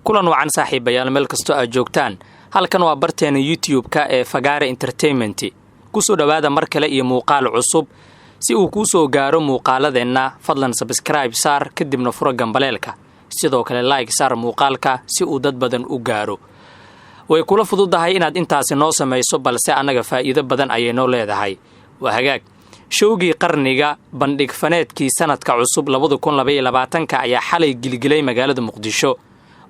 kulan wacan saaxiibayaal meel kasto aad joogtaan halkan waa barteena YouTube-ka ee Fagaare Entertainment ku soo dhawaada mar kale iyo muuqaal cusub si uu ku soo gaaro muuqaaladeena fadlan subscribe saar kadibna furo gambaleelka sidoo kale like saar muuqaalka si uu dad badan u gaaro way kula fududahay inaad intaasi noo sameeyso balse anaga faa'iido badan ayay noo leedahay waa hagaag showgii qarniga bandhig faneedkii sanadka cusub 2022 ayaa xalay gilgilay magaalada Muqdisho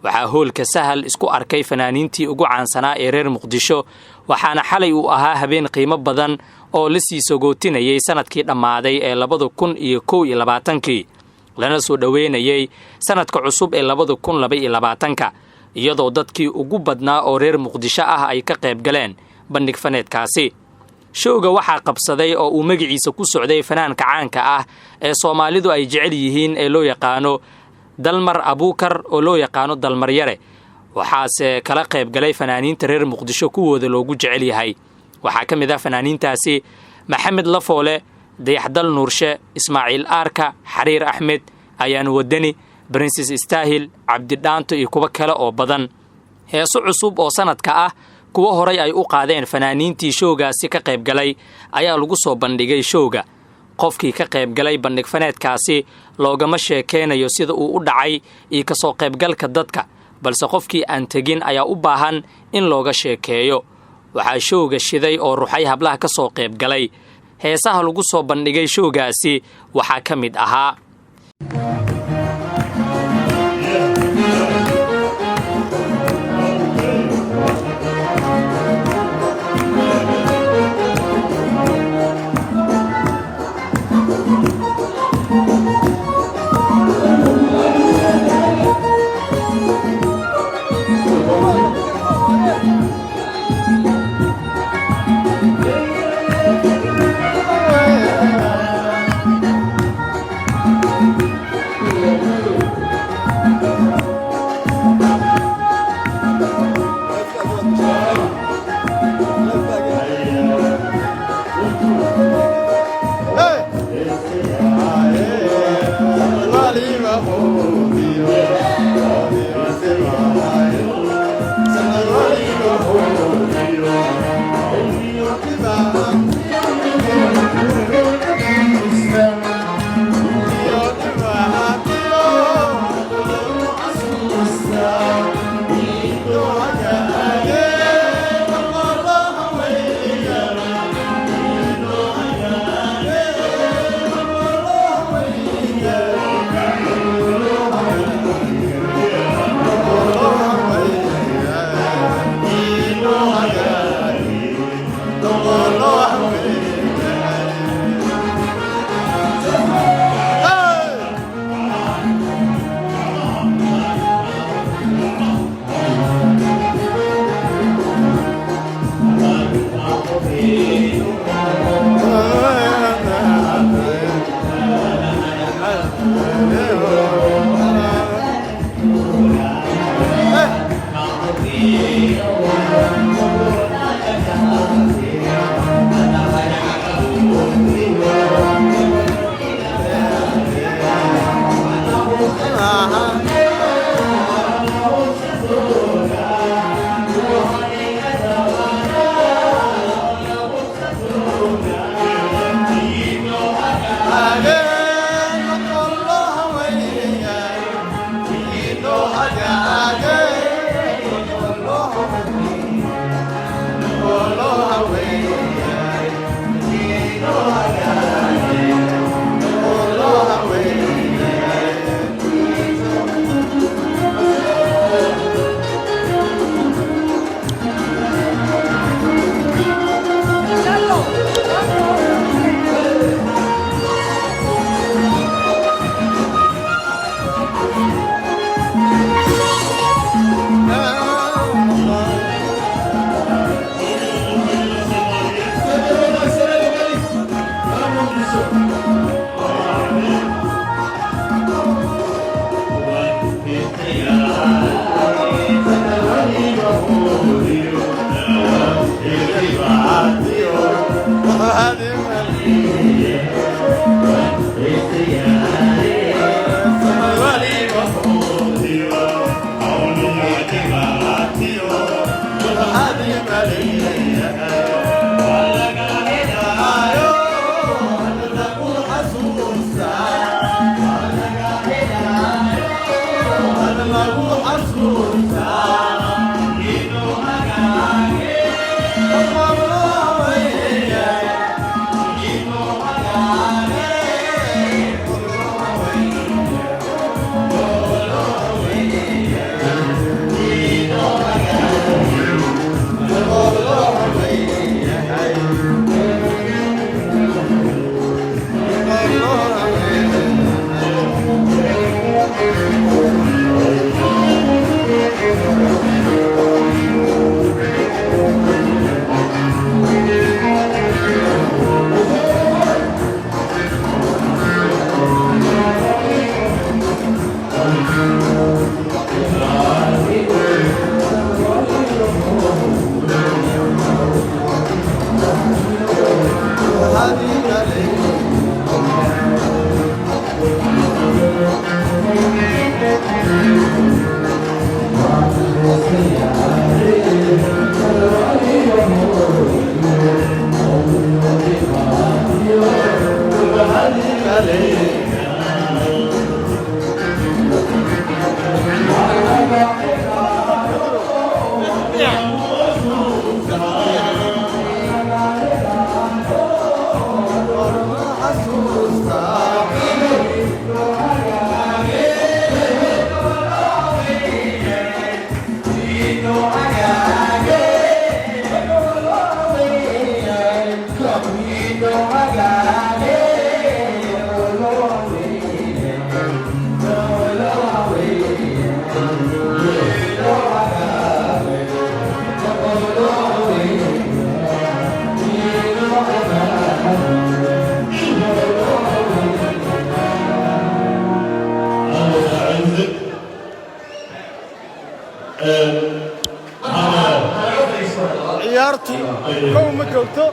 waxaa hoolka sahal isku arkay fanaaniintii ugu caansanaa ee reer Muqdisho waxaana xalay uu ahaa habeen qiimo badan oo la sii sogootinayay sanadkii dhammaaday ee 2021 lana soo dhaweynayay sanadka cusub ee 2022 iyadoo dadkii ugu badnaa oo reer Muqdisho ah ay ka qayb galeen bandhig faneedkaasi showga waxaa qabsaday oo uu magaciisa ku socday fanaanka caanka ah ee Soomaalidu ay jecel yihiin ee loo yaqaano Dalmar Abuukar oo loo yaqaano Dalmar Yare waxaase kala qayb galay fanaaniinta reer Muqdisho kuwooda loogu jecel yahay waxaa ka mid ah fanaaniintaasi Maxamed Lafoole Dayaxdal Nuurshe Ismaaciil Aarka Xariir Axmed Ayaan Wadani Princess Istaahil Cabdi Dhaanto iyo kuwa kale oo badan heeso cusub oo sanadka ah kuwa horay ay u qaadeen fanaaniintii showgaasi ka qayb galay ayaa lagu soo bandhigay showga qofkii ka qayb galay bandhig faneedkaasi loogama sheekeynayo sida uu u dhacay iyo ka soo qaybgalka dadka balse qofkii aan tegin ayaa u baahan in looga sheekeeyo waxaa showga shiday oo ruuxay hablaha ka soo qayb galay heesaha lagu soo bandhigay showgaasi waxaa ka mid ahaa kow ma joogto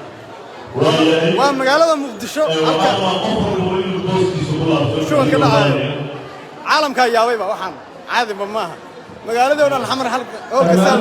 waa magaalada muqdisho halka shuban ka dhacayo caalamka yaabayba waxaan caadiba maaha magaalada oo dhan xamar halka oo kasal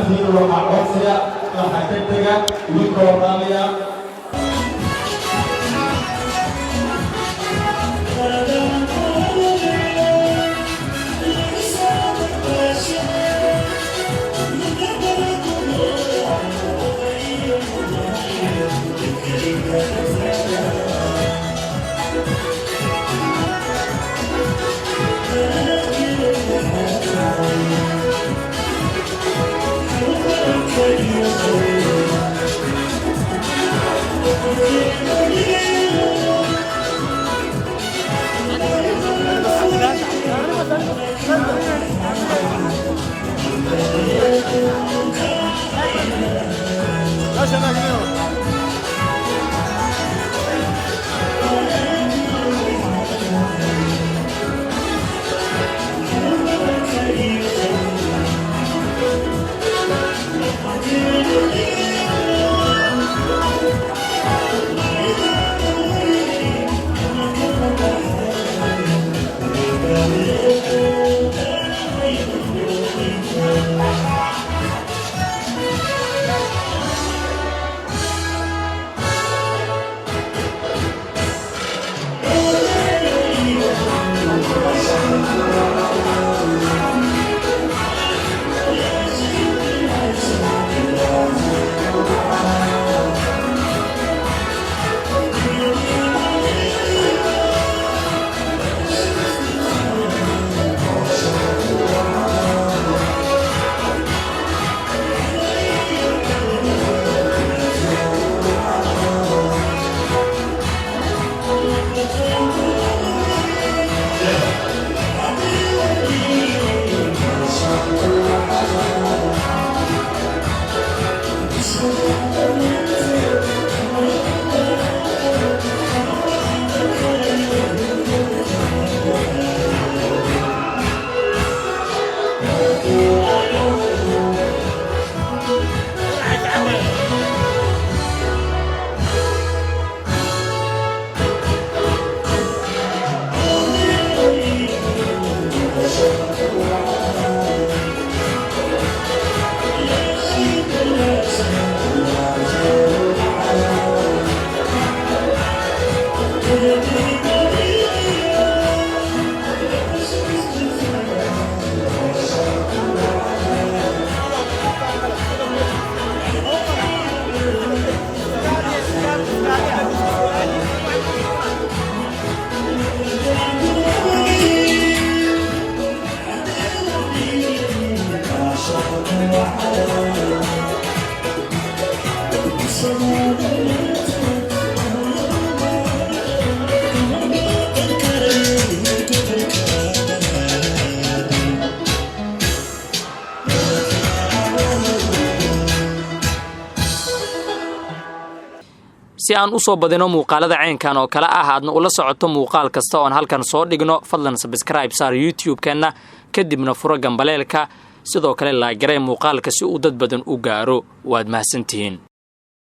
si aan u soo badino muuqaalada ceenkan oo kala ah aadna ula socoto muuqaal kasta oo aan halkan soo dhigno fadlan subscribe saar YouTube-keena kadibna furo gambaleelka sidoo kale la garay muuqaalka si uu dad badan u gaaro waad mahadsantihiin